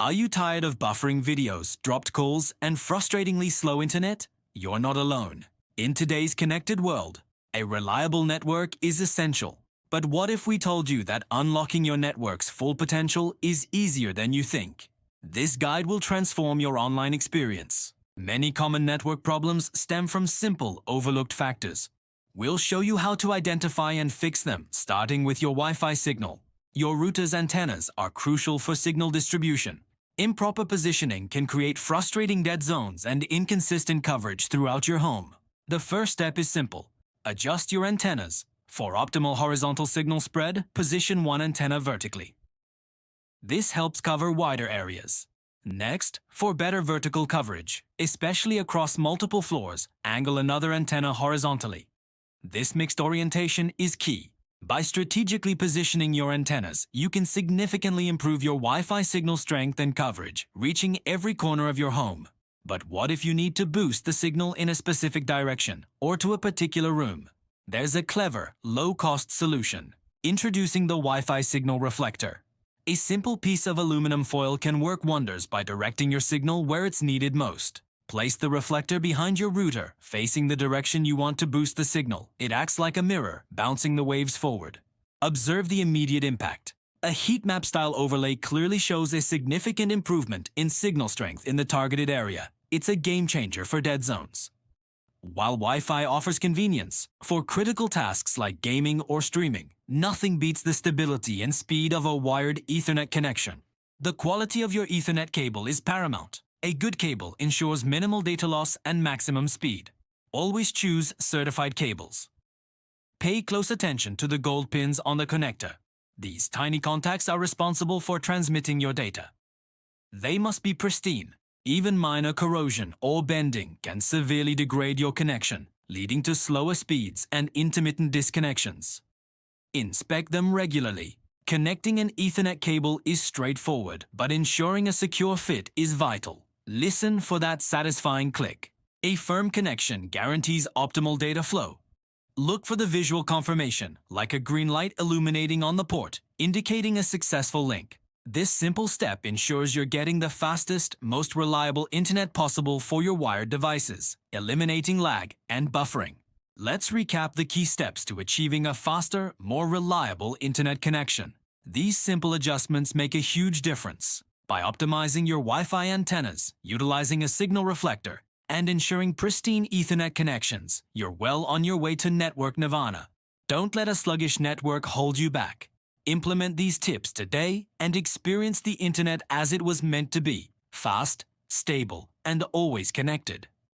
Are you tired of buffering videos, dropped calls, and frustratingly slow internet? You're not alone. In today's connected world, a reliable network is essential. But what if we told you that unlocking your network's full potential is easier than you think? This guide will transform your online experience. Many common network problems stem from simple, overlooked factors. We'll show you how to identify and fix them, starting with your Wi-Fi signal. Your router's antennas are crucial for signal distribution. Improper positioning can create frustrating dead zones and inconsistent coverage throughout your home. The first step is simple. Adjust your antennas. For optimal horizontal signal spread, position one antenna vertically. This helps cover wider areas. Next, for better vertical coverage, especially across multiple floors, angle another antenna horizontally. This mixed orientation is key. By strategically positioning your antennas, you can significantly improve your Wi-Fi signal strength and coverage, reaching every corner of your home. But what if you need to boost the signal in a specific direction or to a particular room? There's a clever, low-cost solution. Introducing the Wi-Fi signal reflector. A simple piece of aluminum foil can work wonders by directing your signal where it's needed most. Place the reflector behind your router, facing the direction you want to boost the signal. It acts like a mirror, bouncing the waves forward. Observe the immediate impact. A heat map style overlay clearly shows a significant improvement in signal strength in the targeted area. It's a game changer for dead zones. While Wi-Fi offers convenience, for critical tasks like gaming or streaming, nothing beats the stability and speed of a wired Ethernet connection. The quality of your Ethernet cable is paramount. A good cable ensures minimal data loss and maximum speed. Always choose certified cables. Pay close attention to the gold pins on the connector. These tiny contacts are responsible for transmitting your data. They must be pristine. Even minor corrosion or bending can severely degrade your connection, leading to slower speeds and intermittent disconnections. Inspect them regularly. Connecting an Ethernet cable is straightforward, but ensuring a secure fit is vital. Listen for that satisfying click. A firm connection guarantees optimal data flow. Look for the visual confirmation, like a green light illuminating on the port, indicating a successful link. This simple step ensures you're getting the fastest, most reliable internet possible for your wired devices, eliminating lag and buffering. Let's recap the key steps to achieving a faster, more reliable internet connection. These simple adjustments make a huge difference. By optimizing your Wi-Fi antennas, utilizing a signal reflector, and ensuring pristine Ethernet connections, you're well on your way to network nirvana. Don't let a sluggish network hold you back. Implement these tips today and experience the internet as it was meant to be: fast, stable, and always connected.